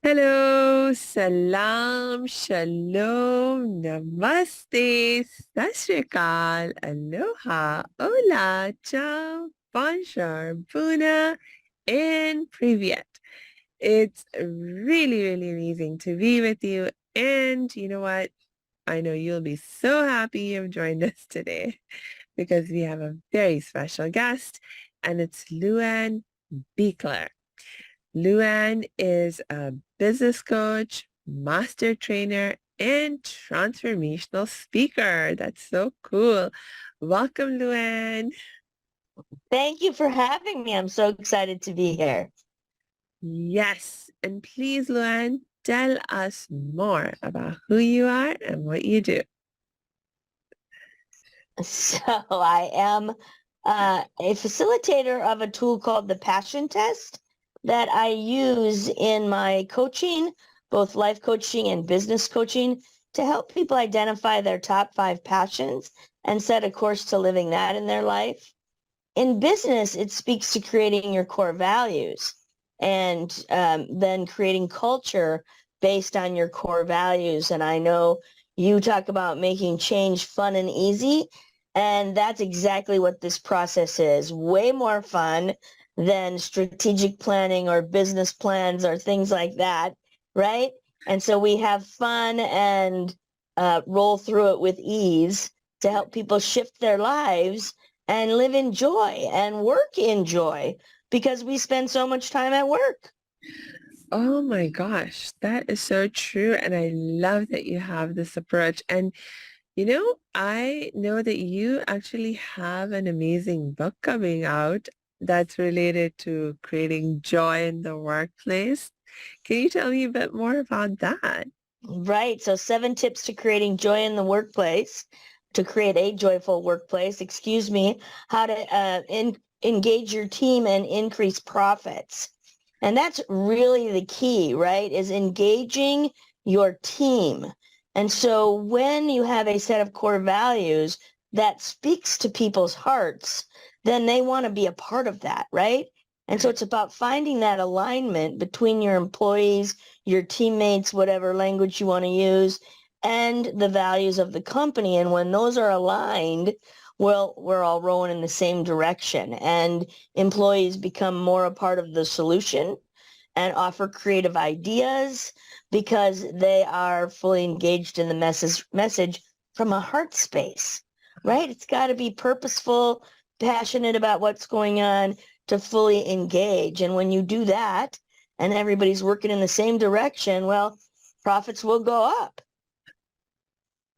Hello, salam, shalom, namaste, sat sri akal, aloha, hola, ciao, bonjour, buna, and privyet. It's really amazing to be with you. And you know what? I know you'll be so happy you've joined us today because we have a very special guest, and it's LuAnn Buechler. LuAnn is a business coach, master trainer, and transformational speaker. That's so cool. Welcome, LuAnn. Thank you for having me. I'm so excited to be here. Yes, and please, LuAnn, tell us more about who you are and what you do. So I am a facilitator of a tool called the Passion Test that I use in my coaching, both life coaching and business coaching, to help people identify their top 5 passions and set a course to living that in their life. In business, it speaks to creating your core values and then creating culture based on your core values. And I know you talk about making change fun and easy. And that's exactly what this process is. Way more fun than strategic planning or business plans or things like that, right? And so we have fun and roll through it with ease to help people shift their lives and live in joy and work in joy because we spend so much time at work. Oh my gosh, that is so true. And I love that you have this approach. And I know that you actually have an amazing book coming out that's related to creating joy in the workplace. Can you tell me a bit more about that? Right. So 7 tips to creating joy in the workplace, to create a joyful workplace, excuse me, how to engage your team and increase profits. And that's really the key, right? Is engaging your team. And so when you have a set of core values that speaks to people's hearts, then they want to be a part of that, right? And so it's about finding that alignment between your employees, your teammates, whatever language you want to use, and the values of the company. And when those are aligned, well, we're all rowing in the same direction, and employees become more a part of the solution and offer creative ideas because they are fully engaged in the message from a heart space, right? It's got to be purposeful, passionate about what's going on to fully engage. And when you do that and everybody's working in the same direction, well, profits will go up.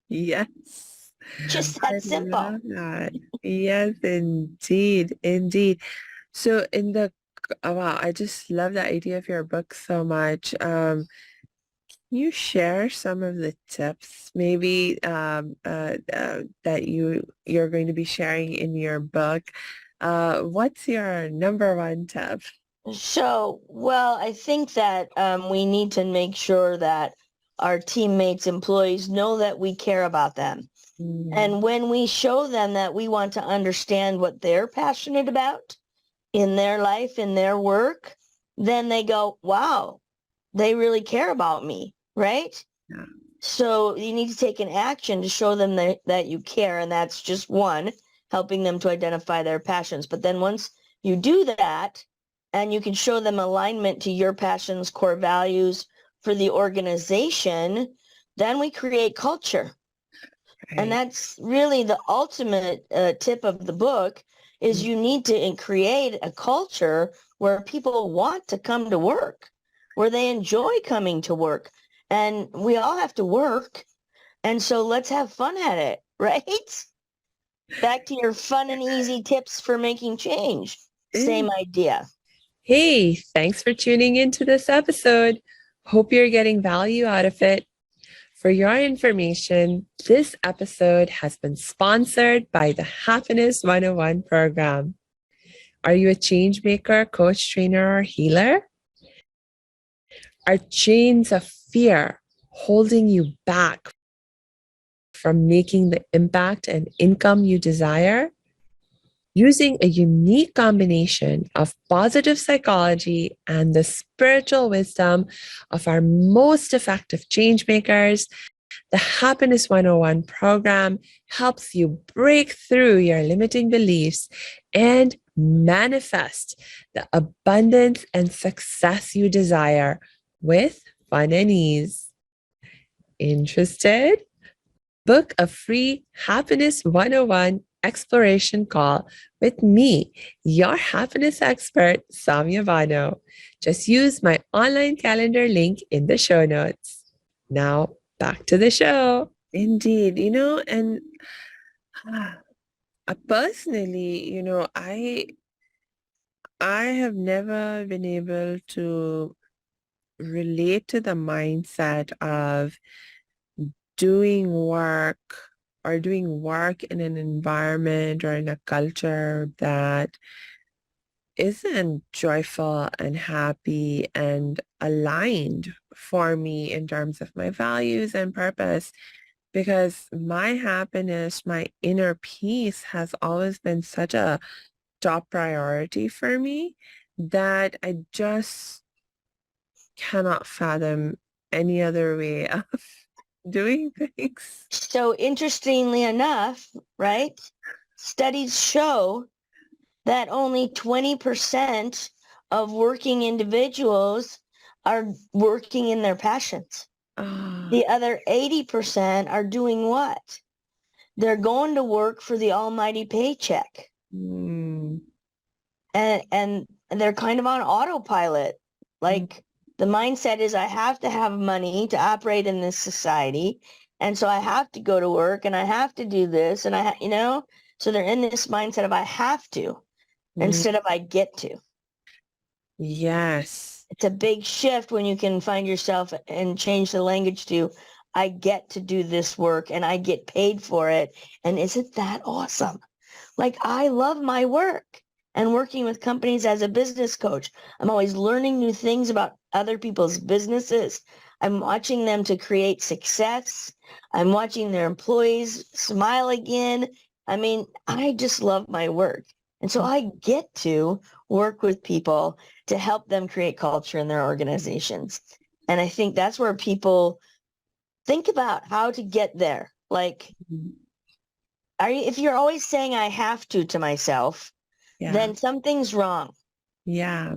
Yes, Just I that simple. love that. Yes, indeed, indeed. So wow, I just love the idea of your book so much. Can you share some of the tips maybe that you're going to be sharing in your book? What's your number one tip? So, well, I think that we need to make sure that our teammates, employees know that we care about them. Mm, And when we show them that we want to understand what they're passionate about in their life, in their work, then they go, wow, they really care about me, right? yeah. So you need to take an action to show them that you care. And that's just one, helping them to identify their passions. But then once you do that and you can show them alignment to your passions, core values for the organization, then we create culture. And Right. that's really the ultimate tip of the book is Mm, you need to create a culture where people want to come to work, where they enjoy coming to work. And we all have to work. And so let's have fun at it, right? Back to your fun and easy tips for making change. mm. Same idea. Hey, thanks for tuning into this episode. Hope you're getting value out of it. For your information, this episode has been sponsored by the Happiness 101 program. Are you a change maker, coach, trainer, or healer? Are chains of fear holding you back from making the impact and income you desire? using a unique combination of positive psychology and the spiritual wisdom of our most effective change makers. The Happiness 101 program helps you break through your limiting beliefs and manifest the abundance and success you desire with fun and ease. Interested? Book a free Happiness 101 exploration call with me, your happiness expert, Samia Bano. Just use my online calendar link in the show notes. Now, back to the show. Indeed, and personally, I have never been able to relate to the mindset of doing work doing work in an environment or in a culture that isn't joyful and happy and aligned for me in terms of my values and purpose, because my happiness, my inner peace has always been such a top priority for me that I just cannot fathom any other way of doing things. So interestingly enough, right, studies show that only 20% of working individuals are working in their passions. The other 80% are doing what? They're going to work for the almighty paycheck. Mm. And they're kind of on autopilot. Like the mindset is I have to have money to operate in this society. And so I have to go to work and I have to do this and so they're in this mindset of I have to instead of I get to. Yes. It's a big shift when you can find yourself and change the language to I get to do this work and I get paid for it. And isn't that awesome? Like I love my work and working with companies as a business coach. I'm always learning new things about other people's businesses. I'm watching them to create success. I'm watching their employees smile again. I mean, I just love my work. And so I get to work with people to help them create culture in their organizations. And I think that's where people think about how to get there. Like, if you're always saying I have to myself, then something's wrong. Yeah.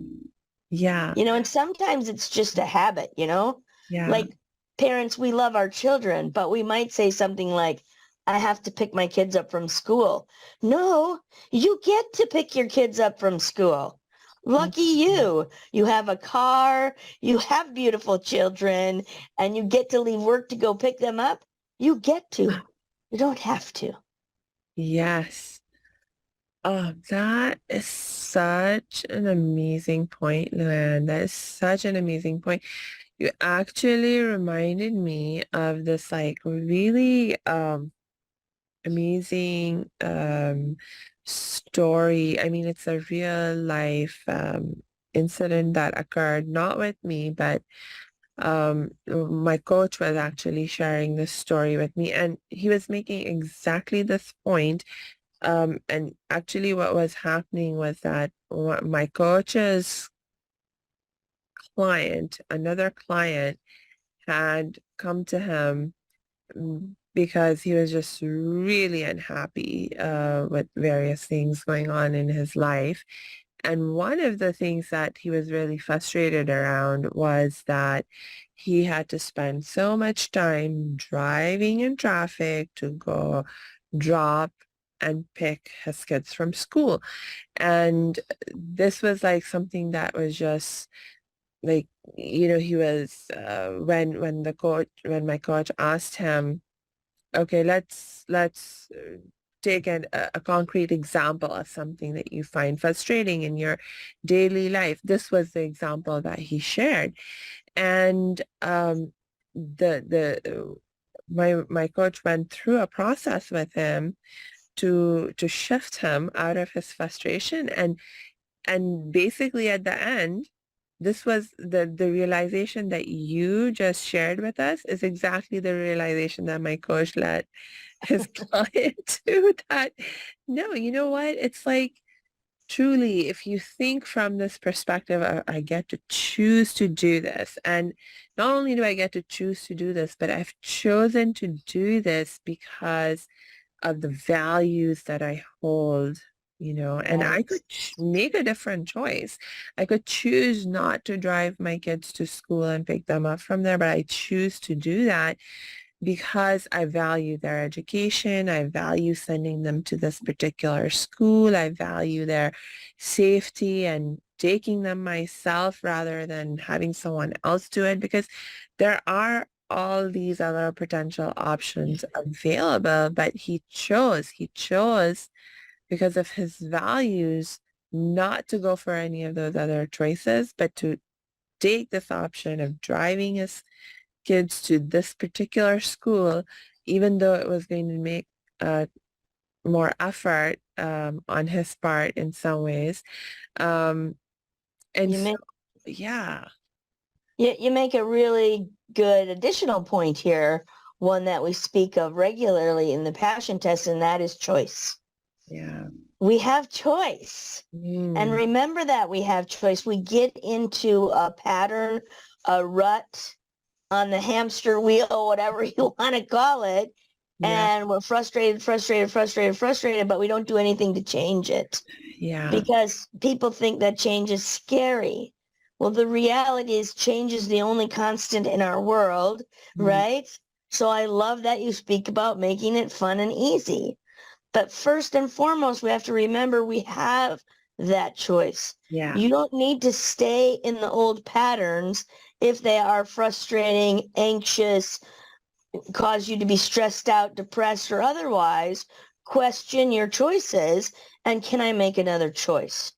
Yeah. And sometimes it's just a habit, Yeah. like parents, we love our children, but we might say something like, I have to pick my kids up from school. No, you get to pick your kids up from school. Lucky you. You have a car, you have beautiful children, and you get to leave work to go pick them up. You get to. You don't have to. Yes. Oh, that is such an amazing point, LuAnn. That is such an amazing point. You actually reminded me of this like really amazing story. I mean, it's a real life incident that occurred not with me, but my coach was actually sharing this story with me, and he was making exactly this point. And actually what was happening was that my coach's client, another client, had come to him because he was just really unhappy with various things going on in his life. And one of the things that he was really frustrated around was that he had to spend so much time driving in traffic to go drop and pick his kids from school. And this was like something that was just like, he was when my coach asked him, okay, let's take a concrete example of something that you find frustrating in your daily life. This was the example that he shared. And my coach went through a process with him to shift him out of his frustration, and basically at the end this was the realization that you just shared with us is exactly the realization that my coach led his client to, that no, you know what? It's like, truly, if you think from this perspective of I get to choose to do this, and not only do I get to choose to do this, but I've chosen to do this because of the values that I hold, and I Right. could make a different choice. I could choose not to drive my kids to school and pick them up from there, but I choose to do that because I value their education. I value sending them to this particular school. I value their safety and taking them myself rather than having someone else do it, because there are all these other potential options available, but he chose because of his values not to go for any of those other choices, but to take this option of driving his kids to this particular school, even though it was going to make more effort on his part in some ways. Um, and You so, make yeah, you make a really good additional point here, one that we speak of regularly in the passion test, and that is choice. yeah. We have choice. And Mm, remember that we have choice. We get into a pattern, a rut on the hamster wheel, whatever you want to call it. yeah, And we're frustrated, but we don't do anything to change it yeah. because people think that change is scary. Well, the reality is change is the only constant in our world, Mm, right? So I love that you speak about making it fun and easy. But first and foremost, we have to remember we have that choice. yeah. You don't need to stay in the old patterns if they are frustrating, anxious, cause you to be stressed out, depressed, or otherwise. Question your choices and can I make another choice?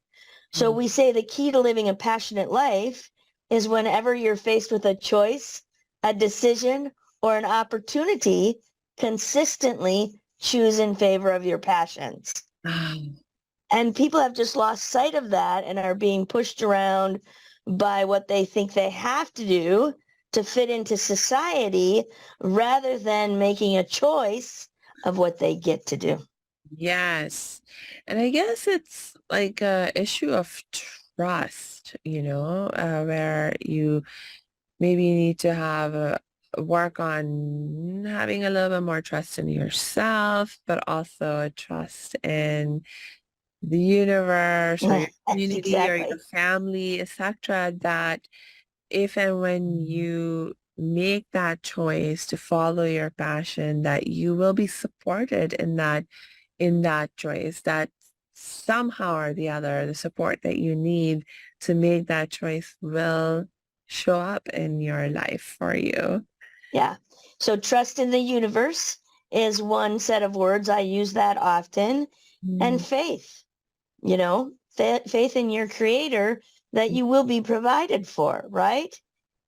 So Mm, we say the key to living a passionate life is whenever you're faced with a choice, a decision, or an opportunity, consistently choose in favor of your passions. ah, And people have just lost sight of that and are being pushed around by what they think they have to do to fit into society rather than making a choice of what they get to do. yes. And I guess it's like a issue of trust, where you maybe you need to have a work on having a little bit more trust in yourself, but also a trust in the universe or your community or your Exactly. family, etc., that if and when you make that choice to follow your passion, that you will be supported in that choice, that somehow or the other, the support that you need to make that choice will show up in your life for you. Yeah. So trust in the universe is one set of words. I use that often. And Mm, faith, faith in your creator that you will be provided for, right?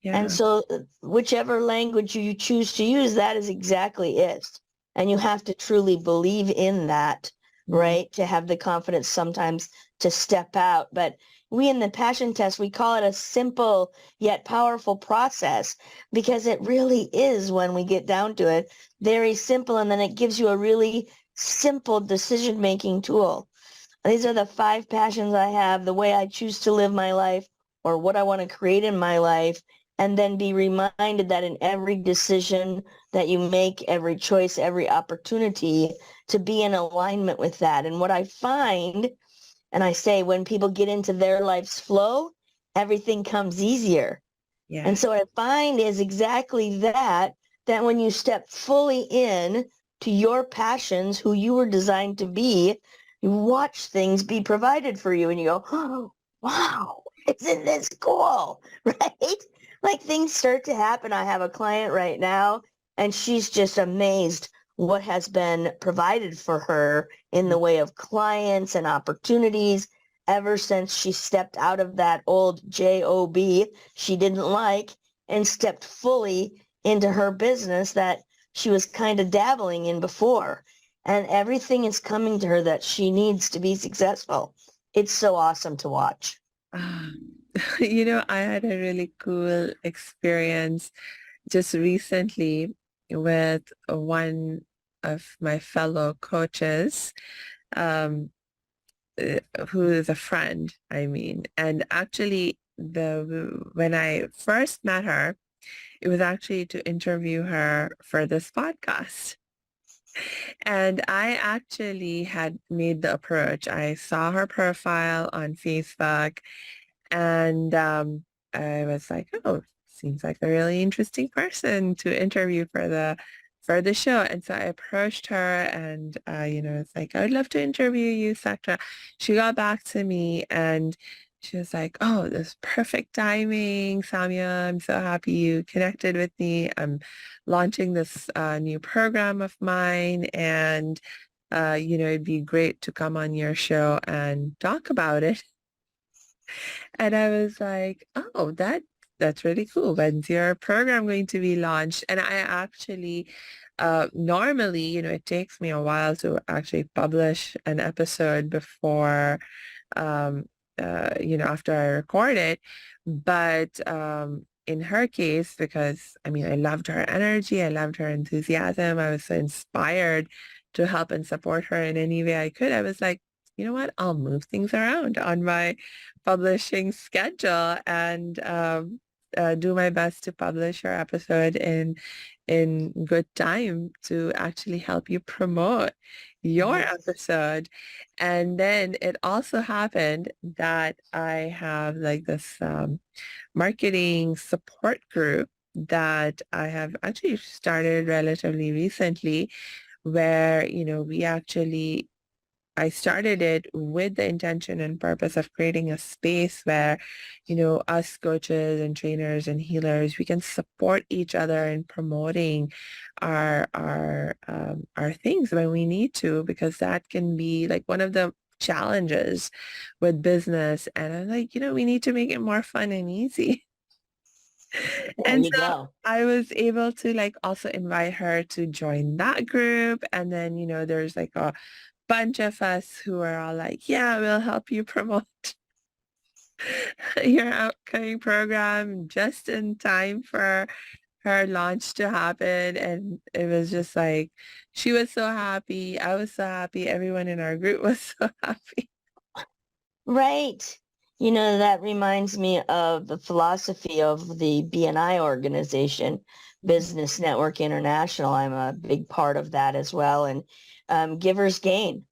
And yeah. so whichever language you choose to use, that is exactly it. And you have to truly believe in that, Mm, right? To have the confidence sometimes to step out. But we in the passion test, we call it a simple yet powerful process because it really is, when we get down to it, very simple. And then it gives you a really simple decision-making tool. These are the 5 passions I have, the way I choose to live my life, or what I want to create in my life, and then be reminded that in every decision that you make, every choice, every opportunity, to be in alignment with that. And what I find, and I say, when people get into their life's flow, everything comes easier. And yes. so what I find is exactly that when you step fully in to your passions, who you were designed to be, you watch things be provided for you and you go, oh, wow, isn't this cool? Right? Like things start to happen. I have a client right now and she's just amazed what has been provided for her in the way of clients and opportunities ever since she stepped out of that old job she didn't like and stepped fully into her business that she was kind of dabbling in before. And everything is coming to her that she needs to be successful. It's so awesome to watch. Ah. I had a really cool experience just recently with one of my fellow coaches, um, who is a friend, I mean. And actually, when I first met her, it was actually to interview her for this podcast. And I actually had made the approach. I saw her profile on Facebook, and I was like, oh, seems like a really interesting person to interview for the show. And so I approached her and, it's like, I would love to interview you, etc. She got back to me and she was like, oh, this perfect timing, Samia. I'm so happy you connected with me. I'm launching this new program of mine, and it'd be great to come on your show and talk about it. And I was like, oh, that's really cool. When's your program going to be launched? And I actually, normally, it takes me a while to actually publish an episode before, um, after I record it. But in her case, because I mean, I loved her energy, I loved her enthusiasm, I was so inspired to help and support her in any way I could. I was like, you know what? I'll move things around on my publishing schedule and do my best to publish your episode in good time to actually help you promote your Yes. episode. And then it also happened that I have like this marketing support group that I have actually started relatively recently, where, we actually I started it with the intention and purpose of creating a space where, us coaches and trainers and healers, we can support each other in promoting our things when we need to, because that can be like one of the challenges with business. And I'm like, we need to make it more fun and easy. There And you so go. I was able to like also invite her to join that group. And then, there's like a bunch of us who are all like, yeah, we'll help you promote your upcoming program just in time for her launch to happen. And it was just like, she was so happy. I was so happy. Everyone in our group was so happy. Right. That reminds me of the philosophy of the BNI organization, Business Network International. I'm a big part of that as well. And givers gain.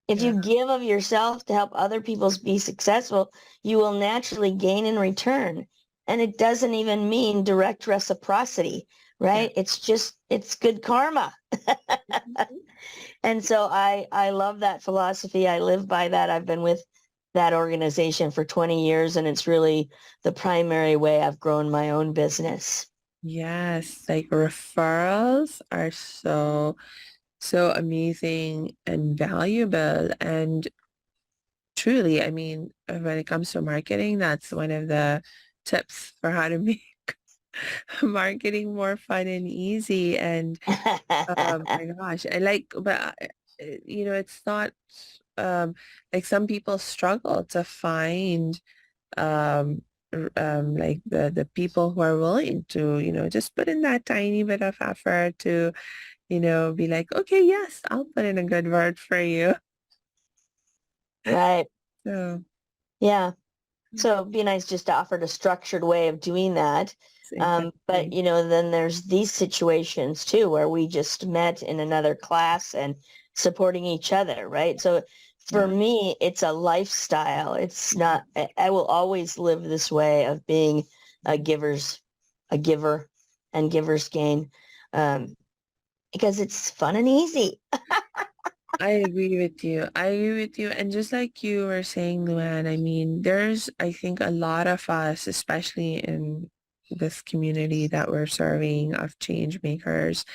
If Yeah. you give of yourself to help other people be successful, you will naturally gain in return. And it doesn't even mean direct reciprocity, Yeah. right? It's good karma. And so I love that philosophy. I live by that. I've been with that organization for 20 years, and it's really the primary way I've grown my own business. Yes, like referrals are so amazing and valuable. And truly, I mean, when it comes to marketing, that's one of the tips for how to make marketing more fun and easy. And my gosh, I like, but it's not like some people struggle to find um like the people who are willing to, just put in that tiny bit of effort to, be like, okay, yes, I'll put in a good word for you. Right. So Yeah. So it'd be nice just to offer a structured way of doing that. But exactly. then there's these situations too where we just met in another class and supporting each other, right? So for Yeah. me, it's a lifestyle. It's not, I will always live this way of being a giver and givers gain, um, because it's fun and easy. I agree with you. I agree with you. And just like you were saying, LuAnn, I mean, there's, I think, a lot of us, especially in this community that we're serving of change makers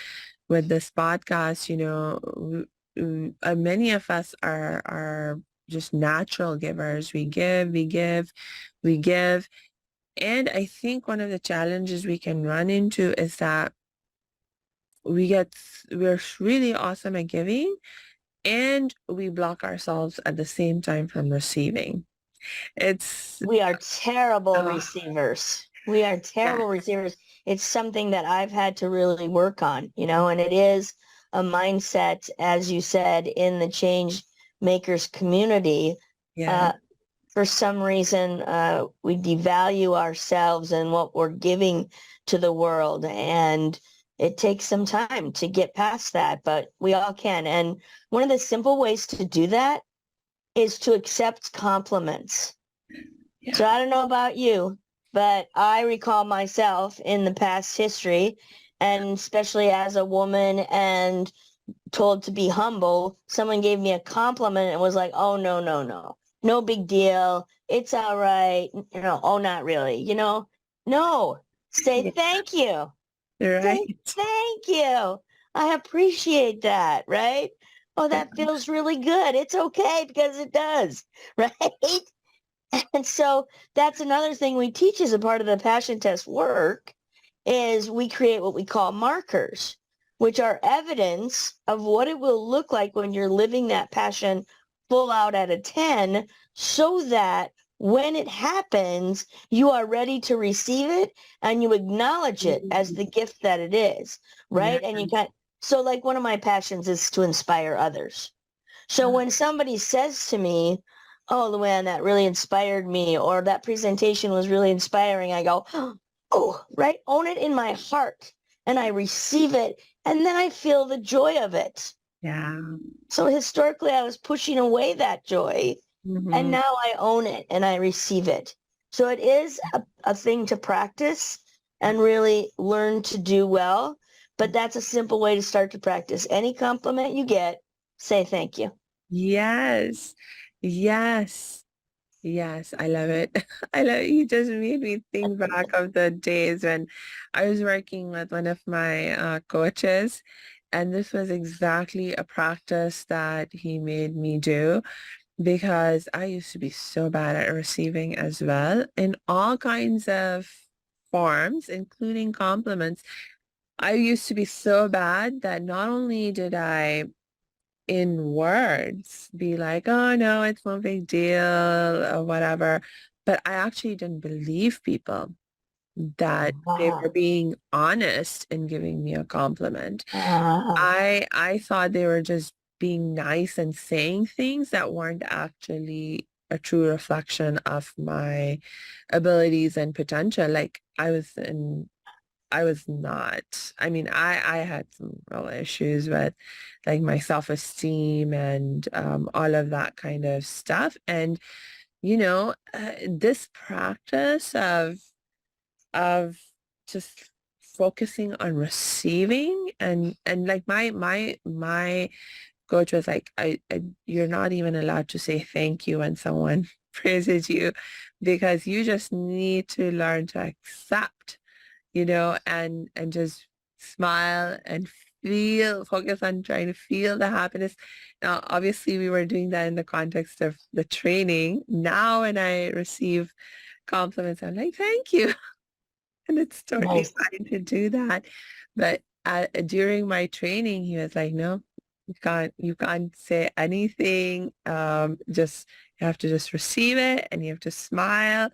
with this podcast, many of us are just natural givers. We give, we give, we give. And I think one of the challenges we can run into is that we're really awesome at giving, and we block ourselves at the same time from receiving. It's, We are terrible uh, receivers. We are yeah, terrible receivers. It's something that I've had to really work on, and it is a mindset, as you said, in the change makers community. yeah, Uh, for some reason, we devalue ourselves and what we're giving to the world. And it takes some time to get past that, but we all can. And one of the simple ways to do that is to accept compliments. So yeah, I don't know about you, but I recall myself in the past history, and especially as a woman and told to be humble, someone gave me a compliment and was like, oh, no, no, no, no big deal. It's all right. Oh, not really. No, say yeah, thank you. Say right. thank you. I appreciate that, right? Oh, Yeah, that feels really good. It's okay because it does, right? And so that's another thing we teach as a part of the passion test work is we create what we call markers, which are evidence of what it will look like when you're living that passion full out at a 10, so that when it happens, you are ready to receive it and you acknowledge it as the gift that it is, yeah, right? And you can so like one of my passions is to inspire others. So when somebody says to me, oh, LuAnn, that really inspired me, or that presentation was really inspiring, I go, oh, right, own it in my heart, and I receive it, and then I feel the joy of it. yeah. So historically, I was pushing away that joy, and Hmm. now I own it and I receive it. So it is a thing to practice and really learn to do well, but that's a simple way to start to practice. Any compliment you get, say thank you. Yes, yes. Yes, I love it. I love you just made me think back of the days when I was working with one of my coaches, and this was exactly a practice that he made me do because I used to be so bad at receiving as well in all kinds of forms, including compliments. I used to be so bad that not only did I in words be like, oh no, it's no big deal or whatever. But I actually didn't believe people that they were Ah, being honest in giving me a compliment. ah, I thought they were just being nice and saying things that weren't actually a true reflection of my abilities and potential. Like I was not. I mean, I had some real issues with like my self-esteem and all of that kind of stuff. And this practice of just focusing on receiving and like my coach was like, you're not even allowed to say thank you when someone praises you because you just need to learn to accept and just smile and focus on trying to feel the happiness. Now, obviously, we were doing that in the context of the training. Now, when I receive compliments, I'm like, thank you. And it's totally nice. fine to do that. But during my training, he was like, no, you can't say anything. Just, you have to just receive it and you have to smile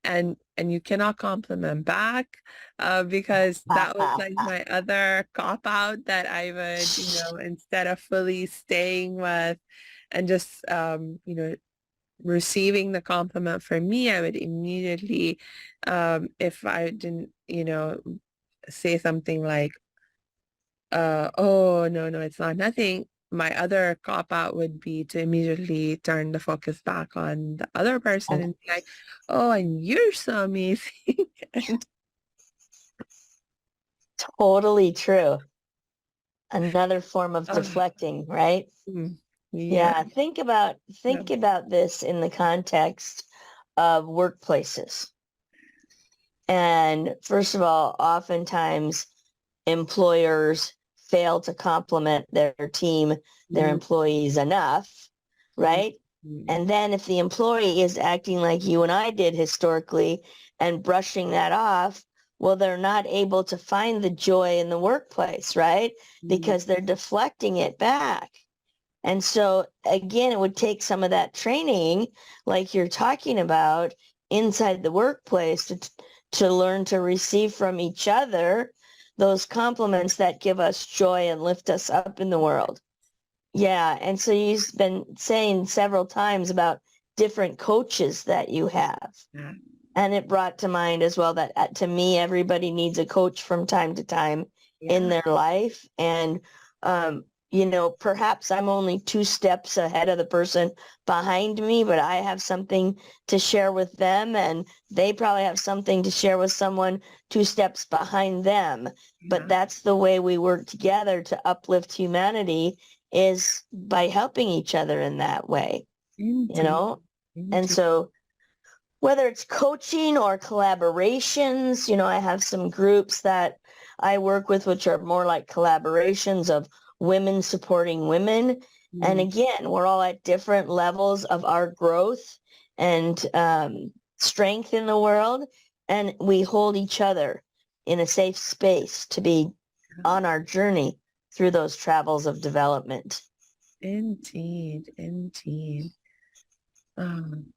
and you cannot compliment back because that was like my other cop out that I would, instead of fully staying with and just, receiving the compliment from me, I would immediately, if I didn't, say something like, oh, no, no, it's not nothing. My other cop out would be to immediately turn the focus back on the other person and be like, oh, and you're so amazing. And Totally true. Another form of uh, deflecting, right? yeah, Yeah, yeah, think about this in the context of workplaces. And first of all, oftentimes employers fail to compliment their team, their mm, employees enough, mm, right? mm, And then if the employee is acting like you and I did historically and brushing that off, well, they're not able to find the joy in the workplace, right? mm, Because they're deflecting it back. And so again, it would take some of that training, like you're talking about, inside the workplace to learn to receive from each other those compliments that give us joy and lift us up in the world. Yeah. And so you've been saying several times about different coaches that you have. Yeah. And it brought to mind as well that to me, everybody needs a coach from time to time in Yeah. their life. And, you know, perhaps I'm only 2 steps ahead of the person behind me, but I have something to share with them, and they probably have something to share with someone 2 steps behind them. But that's the way we work together to uplift humanity, is by helping each other in that way, you Indeed. know? And Indeed. so whether it's coaching or collaborations, you know, I have some groups that I work with, which are more like collaborations of women supporting women. And Mm. again, we're all at different levels of our growth and strength in the world. And we hold each other in a safe space to be on our journey through those travels of development. Indeed. Indeed. Um,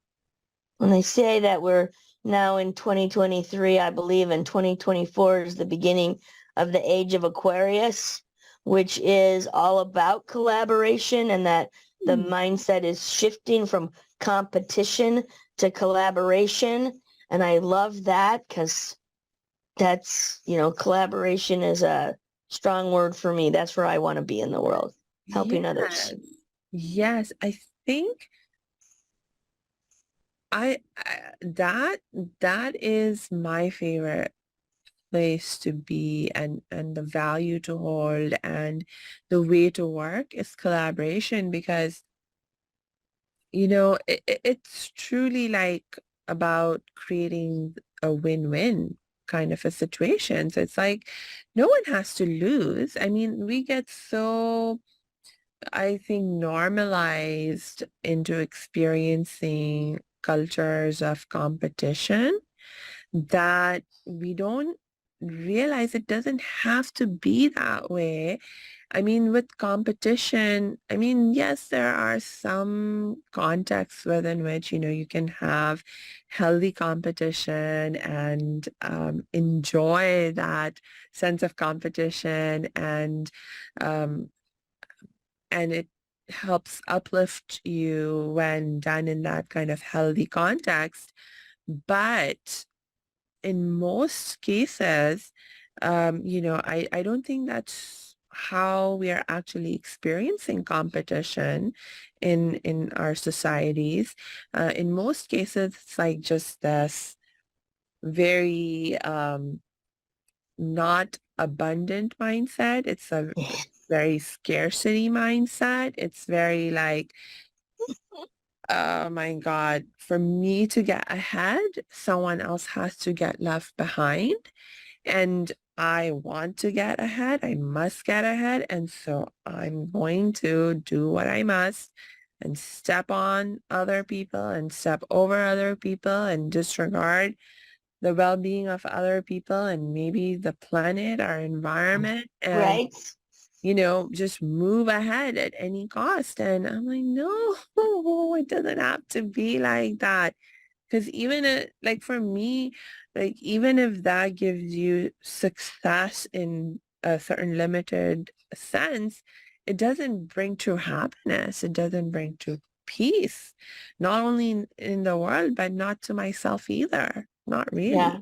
When they say that we're now in 2023, I believe in 2024 is the beginning of the age of Aquarius, which is all about collaboration, and that the mindset is shifting from competition to collaboration. And I love that, because that's, you know, collaboration is a strong word for me. That's where I want to be in the world, helping yes. others. Yes. I think that is my favorite place to be, and the value to hold, and the way to work is collaboration, because it's truly like about creating a win-win kind of a situation. So it's like no one has to lose. I mean, we get so, I think, normalized into experiencing cultures of competition that we don't realize it doesn't have to be that way. I mean, with competition, I mean, yes, there are some contexts within which, you can have healthy competition and enjoy that sense of competition, um, and it helps uplift you when done in that kind of healthy context. But in most cases, I don't think that's how we are actually experiencing competition in our societies. In most cases, it's like just this very not abundant mindset. It's a very scarcity mindset. It's very like, oh my God, for me to get ahead, someone else has to get left behind. And I want to get ahead. I must get ahead. And so I'm going to do what I must and step on other people and step over other people and disregard the well-being of other people and maybe the planet, our environment, and Right? just move ahead at any cost. And I'm like, no, it doesn't have to be like that. Because like for me, like even if that gives you success in a certain limited sense, it doesn't bring true happiness. It doesn't bring true peace, not only in the world, but not to myself either. Not really. Yeah.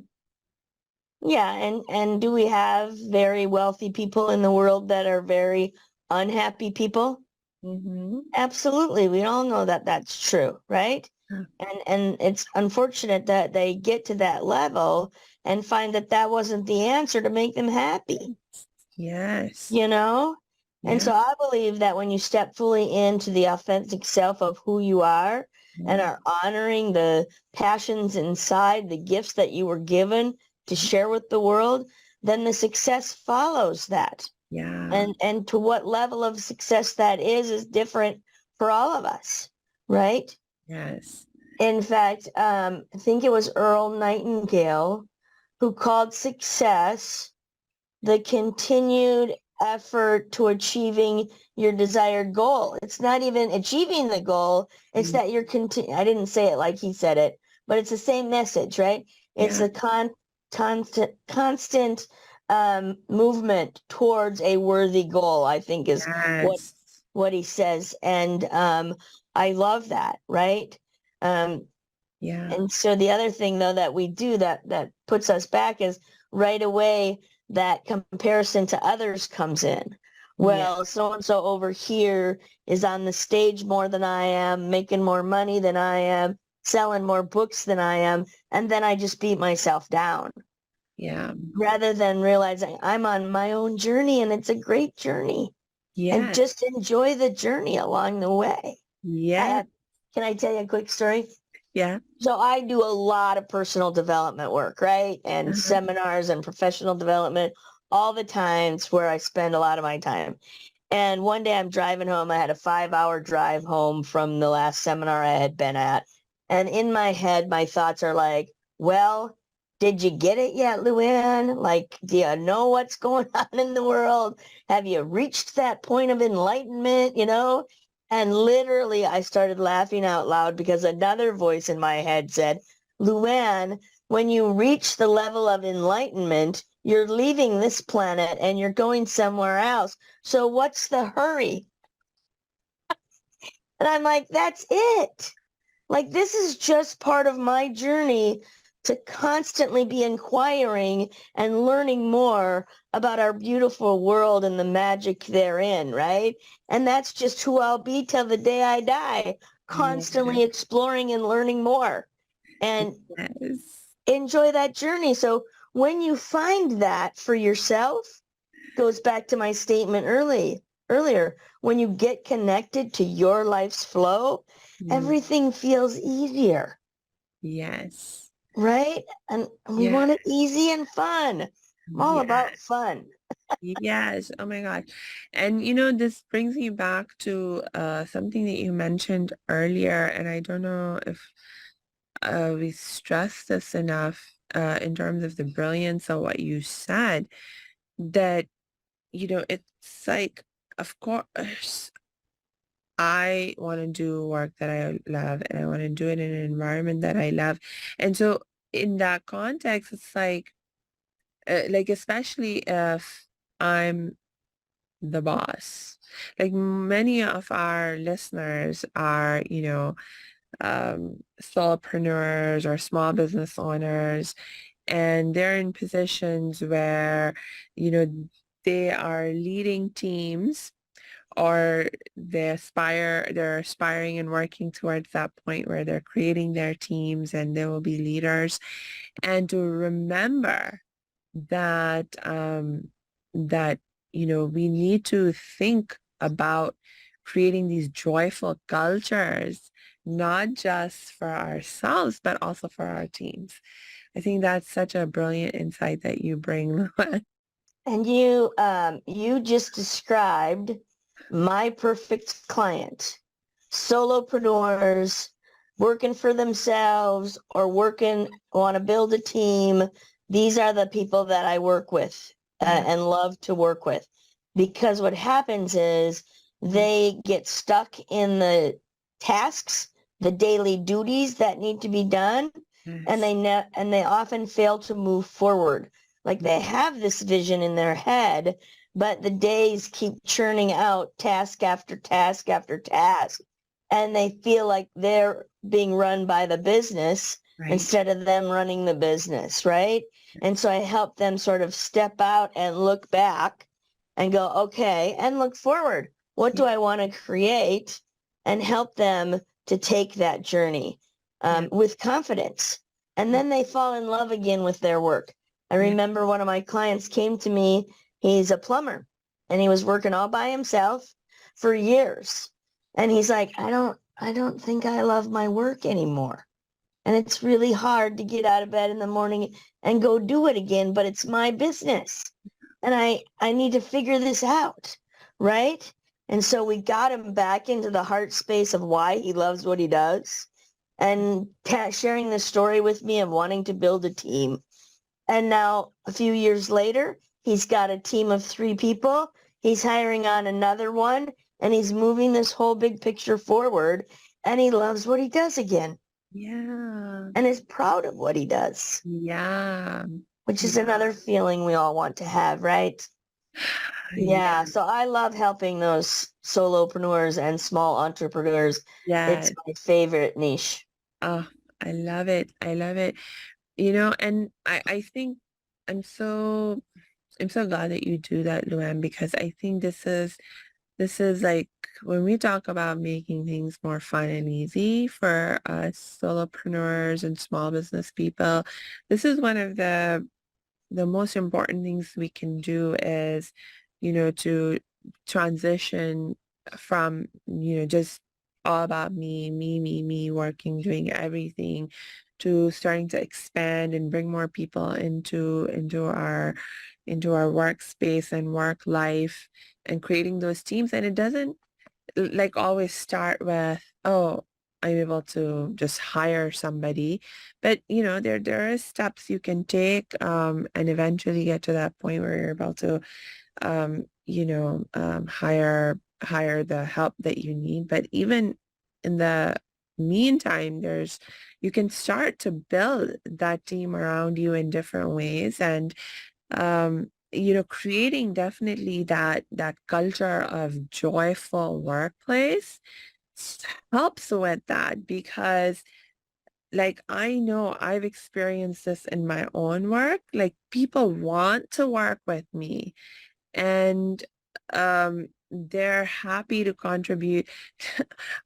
Yeah, and do we have very wealthy people in the world that are very unhappy people? Mm-hmm. Absolutely. We all know that that's true, right? And it's unfortunate that they get to that level and find that that wasn't the answer to make them happy, Yes. you know? And Yeah. so I believe that when you step fully into the authentic self of who you are and Yeah. are honoring the passions inside, the gifts that you were given to share with the world, then the success follows that. Yeah. And to what level of success that is different for all of us, right? Yes. In fact, I think it was Earl Nightingale who called success the continued effort to achieving your desired goal. It's not even achieving the goal. It's that you're I didn't say it like he said it, but it's the same message, right? It's Yeah. a constant movement towards a worthy goal, I think is Yes. what he says. And I love that, right? Um, Yeah. and so the other thing though that we do that puts us back is right away that comparison to others comes in. Yeah. Well, so and so over here is on the stage more than I am, making more money than I am, selling more books than I am, and then I just beat myself down Yeah. rather than realizing I'm on my own journey and it's a great journey and Yeah. just enjoy the journey along the way. Yeah. Uh, can I tell you a quick story? Yeah. So I do a lot of personal development work, right? And Uh-huh. seminars and professional development all the time. It's where I spend a lot of my time. And one day I'm driving home. I had a 5-hour drive home from the last seminar I had been at. And in my head, my thoughts are like, well, did you get it yet, LuAnn? Like, do you know what's going on in the world? Have you reached that point of enlightenment, you know? And literally, I started laughing out loud because another voice in my head said, LuAnn, when you reach the level of enlightenment, you're leaving this planet and you're going somewhere else. So what's the hurry? And I'm like, that's it. Like, this is just part of my journey to constantly be inquiring and learning more about our beautiful world and the magic therein, right? And that's just who I'll be till the day I die, Yeah. constantly exploring and learning more and Yes. enjoy that journey. So when you find that for yourself, goes back to my statement earlier. When you get connected to your life's flow, Mm. everything feels easier, Yes. right? And we Yeah. want it easy and fun. I'm all Yeah. about fun. Yes. Oh my God. And this brings me back to something that you mentioned earlier, and I don't know if we stress this enough in terms of the brilliance of what you said, that it's like, of course, I want to do work that I love, and I want to do it in an environment that I love. And so in that context, it's like especially if I'm the boss. Like many of our listeners are, solopreneurs or small business owners, and they're in positions where, you know, they are leading teams, or they're aspiring and working towards that point where they're creating their teams and they will be leaders. And to remember that that we need to think about creating these joyful cultures, not just for ourselves but also for our teams. I think that's such a brilliant insight that you bring. And you just described my perfect client. Solopreneurs working for themselves or want to build a team. These are the people that I work with Yeah. and love to work with, because what happens is they get stuck in the tasks, the daily duties that need to be done, and Yes. and they often fail to move forward. Like, they have this vision in their head, but the days keep churning out task after task after task. And they feel like they're being run by the business Right. instead of them running the business, right? And so I help them sort of step out and look back and go, okay, and look forward. What Yeah. do I want to create? And help them to take that journey Yeah. with confidence. And then they fall in love again with their work. I Yeah. remember one of my clients came to me. He's a plumber and he was working all by himself for years. And he's like, I don't think I love my work anymore. And it's really hard to get out of bed in the morning and go do it again, but it's my business. And I need to figure this out, right? And so we got him back into the heart space of why he loves what he does, and sharing the story with me of wanting to build a team. And now a few years later, he's got a team of 3 people. he's hiring on another one, and he's moving this whole big picture forward, and he loves what he does again Yeah. and is proud of what he does, Yeah. which is Yeah. another feeling we all want to have, right? Yeah, Yeah. so I love helping those solopreneurs and small entrepreneurs. It's Yes. my favorite niche. Oh, I love it. I love it. You know, and I think I'm so I'm so glad that you do that, LuAnn, because I think this is like when we talk about making things more fun and easy for us solopreneurs and small business people, this is one of the most important things we can do is, to transition from, just all about me, working, doing everything, to starting to expand and bring more people into our workspace and work life and creating those teams. And it doesn't like always start with, oh, I'm able to just hire somebody. But there are steps you can take and eventually get to that point where you're able to hire the help that you need. But even in the meantime, you can start to build that team around you in different ways. And creating definitely that culture of joyful workplace helps with that, because like I know I've experienced this in my own work. Like people want to work with me, and they're happy to contribute.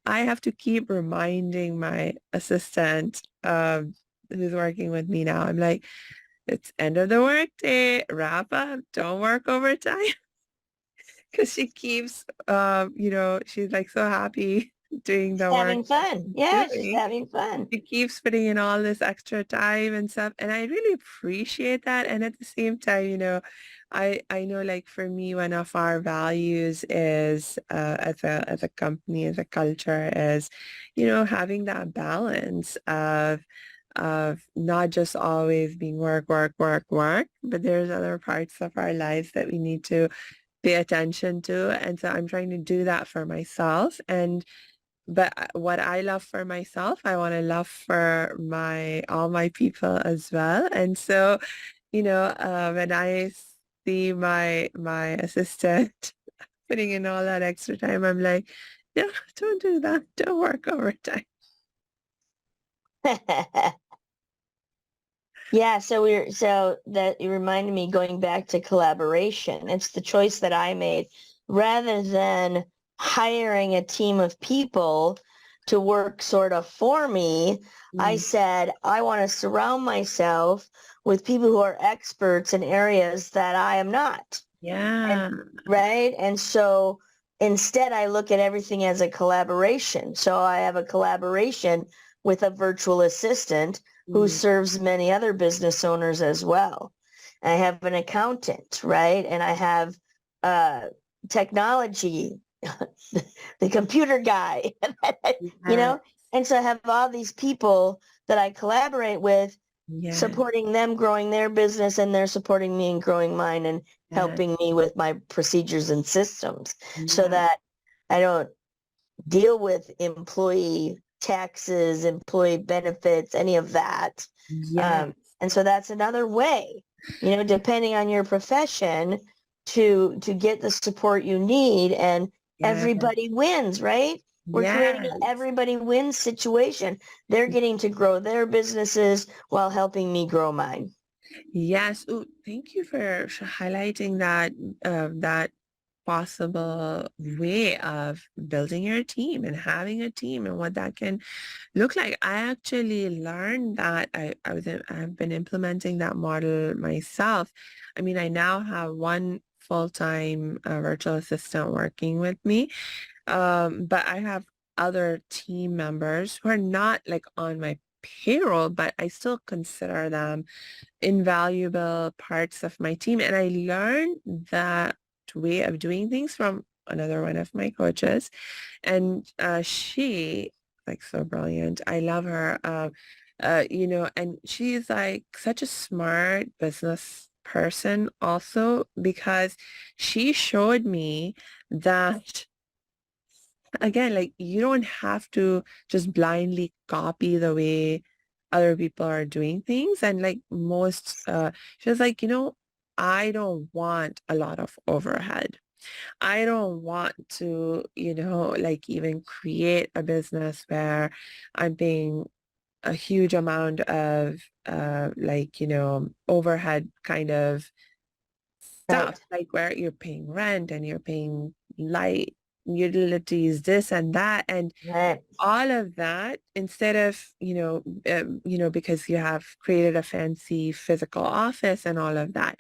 I have to keep reminding my assistant who's working with me now. I'm like, it's end of the work day, wrap up, don't work overtime. Because she keeps, she's like so happy doing the work Having that fun. she's Yeah, she's doing. having fun. She keeps putting in all this extra time and stuff. And I really appreciate that. And at the same time, I know like for me, one of our values is as a company, as a culture is, having that balance of not just always being work, work, work, work, but there's other parts of our lives that we need to pay attention to. And so I'm trying to do that for myself. But what I love for myself, I want to love for all my people as well. And so, when I see my assistant putting in all that extra time, I'm like, no, don't do that. Don't work overtime. Yeah, so that you reminded me going back to collaboration. It's the choice that I made rather than hiring a team of people to work sort of for me. I Mm, said, I want to surround myself with people who are experts in areas that I am not. And yeah. right. And so instead, I look at everything as a collaboration. So I have a collaboration with a virtual assistant who Mm, serves many other business owners as well. I have an accountant, right? And I have uh, technology, the computer guy, you yeah. know? And so I have all these people that I collaborate with, Yeah. supporting them growing their business, and they're supporting me and growing mine and Yeah. helping me with my procedures and systems so Yeah. that I don't deal with employee taxes, employee benefits, any of that. Yeah. And so that's another way, depending on your profession, to get the support you need, and Yeah. everybody wins, right? We're creating an Yes. everybody wins situation. They're getting to grow their businesses while helping me grow mine. Yes. Oh, thank you for highlighting that possible way of building your team and having a team and what that can look like. I actually learned that I've been implementing that model myself. I mean, I now have one full-time virtual assistant working with me. But I have other team members who are not like on my payroll, but I still consider them invaluable parts of my team. And I learned that way of doing things from another one of my coaches. And she, like so brilliant. I love her. And she's like such a smart business person also, because she showed me that, again, like, you don't have to just blindly copy the way other people are doing things. And like she was like, I don't want a lot of overhead. I don't want to, like, even create a business where I'm paying a huge amount of like, overhead kind of stuff, Right. like where you're paying rent and you're paying light, utilities, this and that, and Right. all of that, instead of, because you have created a fancy physical office and all of that.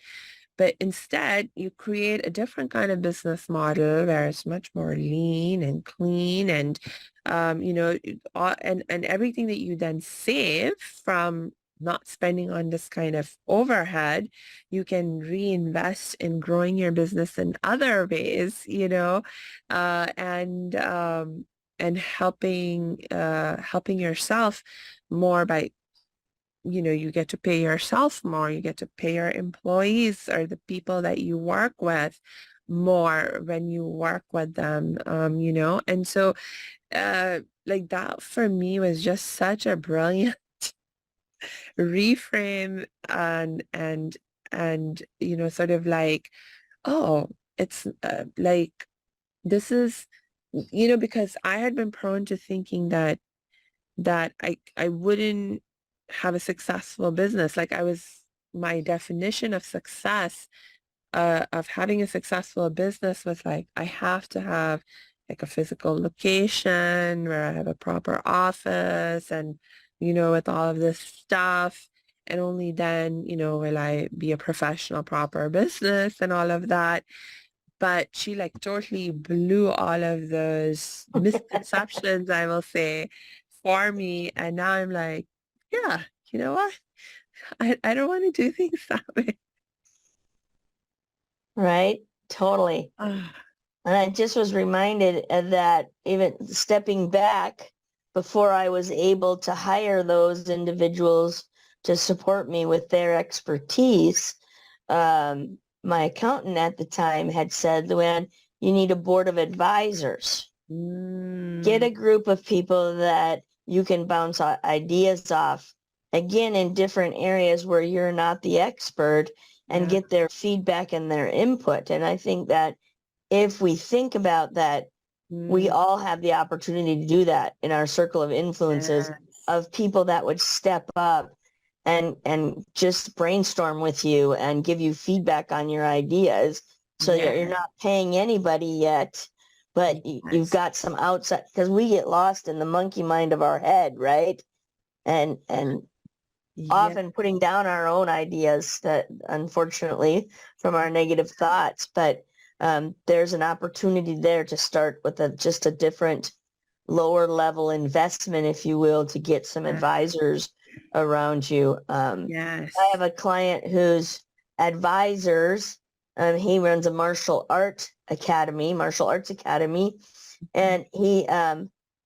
But instead, you create a different kind of business model where it's much more lean and clean, and and everything that you then save from not spending on this kind of overhead, you can reinvest in growing your business in other ways, uh, and um, and helping yourself more by, you get to pay yourself more, you get to pay your employees or the people that you work with more when you work with them, and so like that for me was just such a brilliant reframe, and sort of like, oh, it's like, this is, because I had been prone to thinking that I wouldn't have a successful business. Like, my definition of success, of having a successful business was like, I have to have like a physical location where I have a proper office and, with all of this stuff. And only then, will I be a professional, proper business and all of that. But she like totally blew all of those misconceptions, I will say, for me. And now I'm like, yeah, you know what? I don't want to do things that way. Right. Totally. Ah, And I just was reminded of that, even stepping back before I was able to hire those individuals to support me with their expertise. My accountant at the time had said, "LuAnn, you need a board of advisors. Get mm, a group of people that you can bounce ideas off, again, in different areas where you're not the expert, and yeah, get their feedback and their input." And I think that if we think about that, we mm, all have the opportunity to do that in our circle of influences, yes, of people that would step up and just brainstorm with you and give you feedback on your ideas, so that you're yes, not paying anybody yet, but you've yes, got some outside, because we get lost in the monkey mind of our head, right? And yes, often putting down our own ideas, that unfortunately, from our negative thoughts. But there's an opportunity there to start with just a different, lower level investment, if you will, to get some advisors around you. I have yes. a client whose advisors, he runs a martial arts academy, and he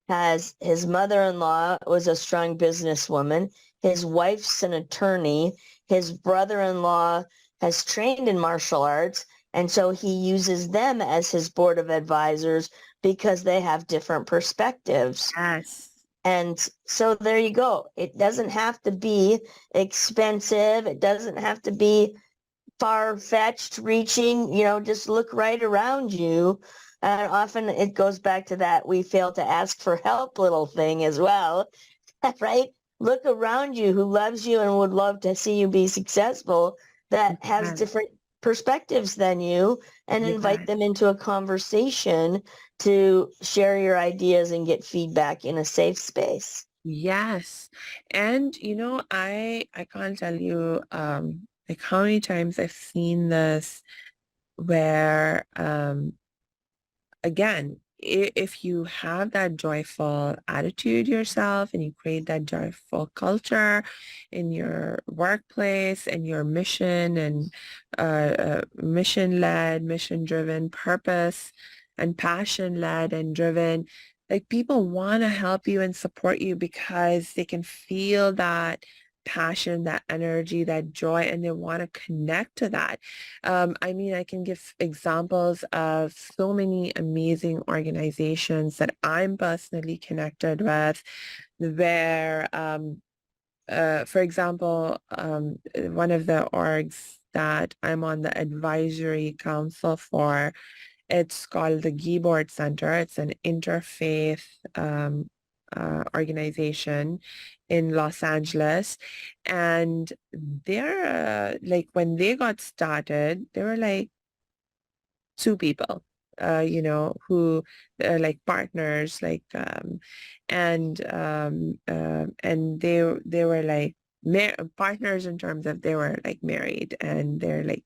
has, his mother-in-law was a strong businesswoman. His wife's an attorney. His brother-in-law has trained in martial arts. And so he uses them as his board of advisors because they have different perspectives. Yes. And so there you go. It doesn't have to be expensive. It doesn't have to be far-fetched reaching, just look right around you. And often it goes back to that we fail to ask for help little thing as well, right? Look around you who loves you and would love to see you be successful, that has Yes. different perspectives than you, and invite Yes. them into a conversation to share your ideas and get feedback in a safe space. Yes. And I can't tell you like how many times I've seen this where again, if you have that joyful attitude yourself and you create that joyful culture in your workplace and your mission and mission-led, mission-driven, purpose and passion-led and driven, like, people want to help you and support you because they can feel that passion, that energy, that joy, and they want to connect to that. I mean, I can give examples of so many amazing organizations that I'm personally connected with where, for example, one of the orgs that I'm on the advisory council for, it's called the Geboard Center. It's an interfaith organization in Los Angeles. And they're like, when they got started, they were like two people, who are like partners, like, and they were like partners in terms of they were like married, and they're like,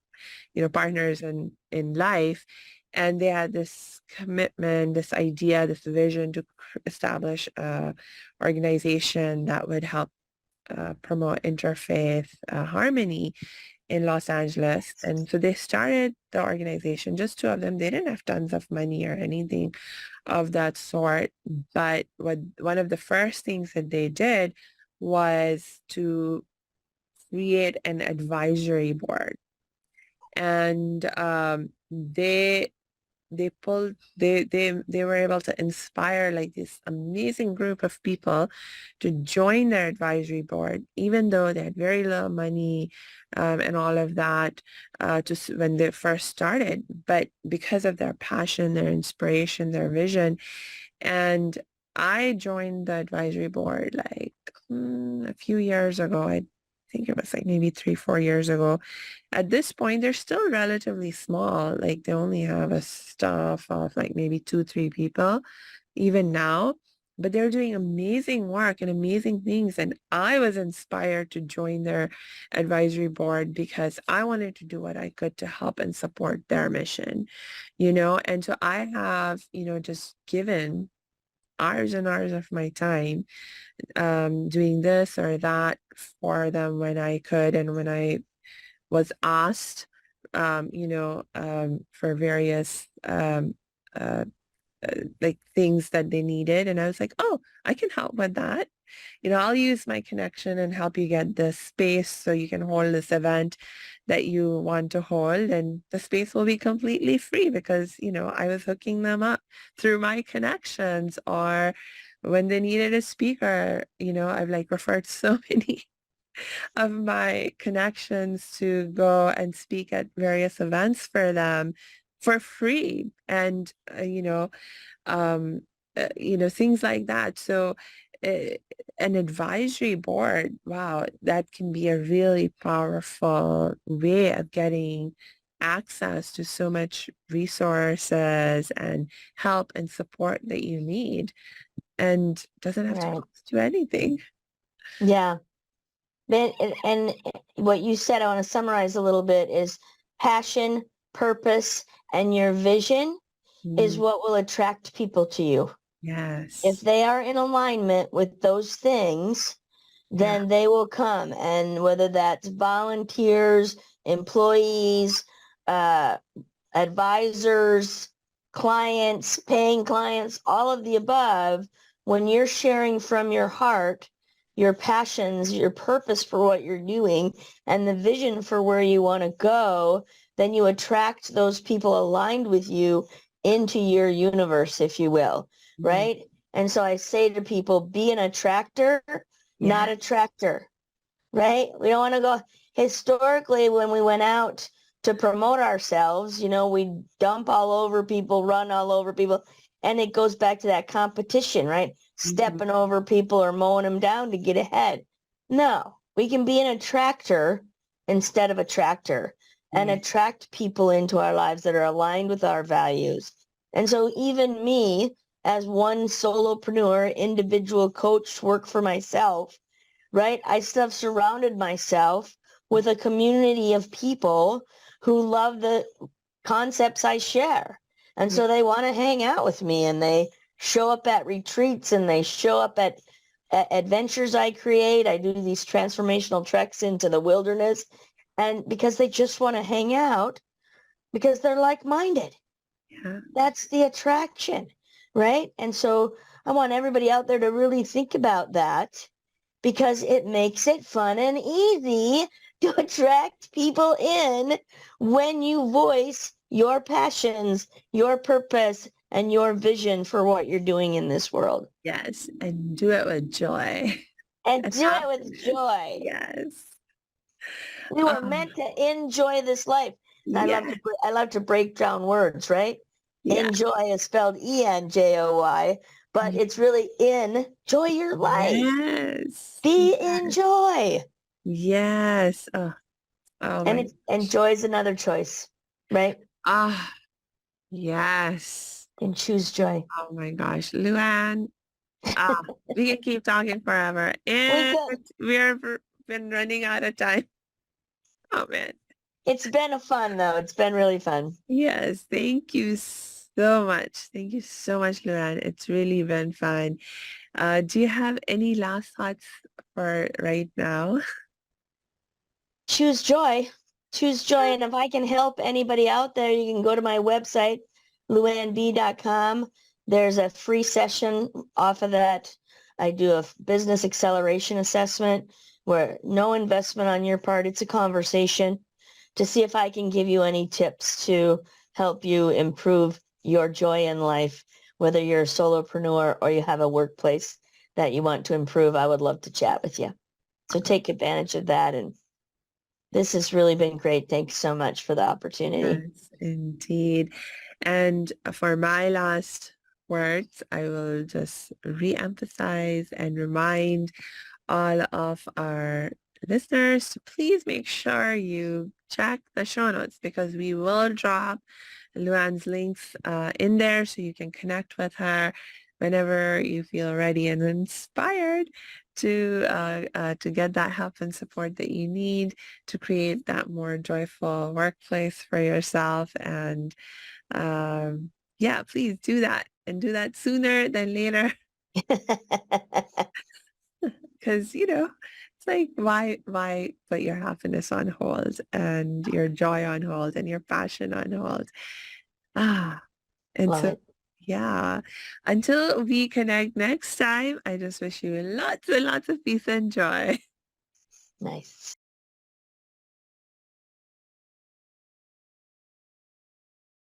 partners in life. And they had this commitment, this idea, this vision to establish a organization that would help promote interfaith harmony in Los Angeles. And so they started the organization, just two of them. They didn't have tons of money or anything of that sort. But one of the first things that they did was to create an advisory board. And they were able to inspire like this amazing group of people to join their advisory board, even though they had very little money, and all of that, when they first started. But because of their passion, their inspiration, their vision, and I joined the advisory board like a few years ago. I think it was like maybe 3-4 years ago. At this point, they're still relatively small. Like they only have a staff of like maybe 2-3 people even now, but they're doing amazing work and amazing things. And I was inspired to join their advisory board because I wanted to do what I could to help and support their mission, and so I have, just given hours and hours of my time doing this or that for them when I could, and when I was asked, for various uh, like things that they needed. And I was like, oh, I can help with that. I'll use my connection and help you get the space so you can hold this event that you want to hold. And the space will be completely free because, I was hooking them up through my connections. Or when they needed a speaker, I've like referred so many of my connections to go and speak at various events for them for free. And, um, things like that. So uh, an advisory board, wow, that can be a really powerful way of getting access to so much resources and help and support that you need, and doesn't have to Right. cost you anything. Yeah. And what you said, I want to summarize a little bit, is passion, purpose, and your vision is Mm, what will attract people to you. If yes. they are in alignment with those things, Yeah. then they will come. And whether that's volunteers, employees, uh, advisors, clients, paying clients, all of the above, when you're sharing from your heart, your passions, your purpose for what you're doing, and the vision for where you want to go, then you attract those people aligned with you into your universe, if you will, Mm, right? And so I say to people, be an attractor, not yeah. a tractor, right? We don't want to go. Historically, when we went out to promote ourselves, we dump all over people, run all over people. And it goes back to that competition, right? Mhm. Stepping over people or mowing them down to get ahead. No, we can be an attractor instead of a tractor, and Yeah. attract people into our lives that are aligned with our values. And so even me, as one solopreneur, individual coach, work for myself, right? I still have surrounded myself with a community of people who love the concepts I share. And Yeah. so they want to hang out with me, and they show up at retreats, and they show up at adventures I create. I do these transformational treks into the wilderness, and because they just want to hang out because they're like-minded. Yeah. That's the attraction, right? And so I want everybody out there to really think about that because it makes it fun and easy to attract people in when you voice your passions, your purpose, and your vision for what you're doing in this world. Yes, and do it with joy And and do it with happiness. joy. Yes. We were Oh, meant to enjoy this life. I love yeah, to I love to break down words, right? yeah. Enjoy is spelled ENJOY, but it's really enjoy your life. Yes. Be Yes. in joy. Yes. Oh And my it's and gosh. joy is another choice, right? Ah, yes. And choose joy. Oh my gosh. LuAnn, ah, we can keep talking forever. We And could. we're been running out of time. Oh man. It's been a fun though. It's been really fun. Yes. Thank you so much. Thank you so much, LuAnn. It's really been fun. Do you have any last thoughts for right now? Choose joy. Choose joy. And if I can help anybody out there, you can go to my website, luannb.com. There's a free session off of that. I do a business acceleration assessment where no investment on your part. It's a conversation to see if I can give you any tips to help you improve your joy in life, whether you're a solopreneur or you have a workplace that you want to improve. I would love to chat with you. So take advantage of that. And this has really been great. Thanks so much for the opportunity. Yes, indeed. And for my last words, I will just re-emphasize and remind all of our listeners to please make sure you check the show notes because we will drop LuAnn's links in there so you can connect with her whenever you feel ready and inspired to get that help and support that you need to create that more joyful workplace for yourself. And yeah, please do that and do that sooner than later because it's like why put your happiness on hold and your joy on hold and your passion on hold. Ah, and Love so, it. yeah, until we connect next time, I just wish you lots and lots of peace and joy. Nice.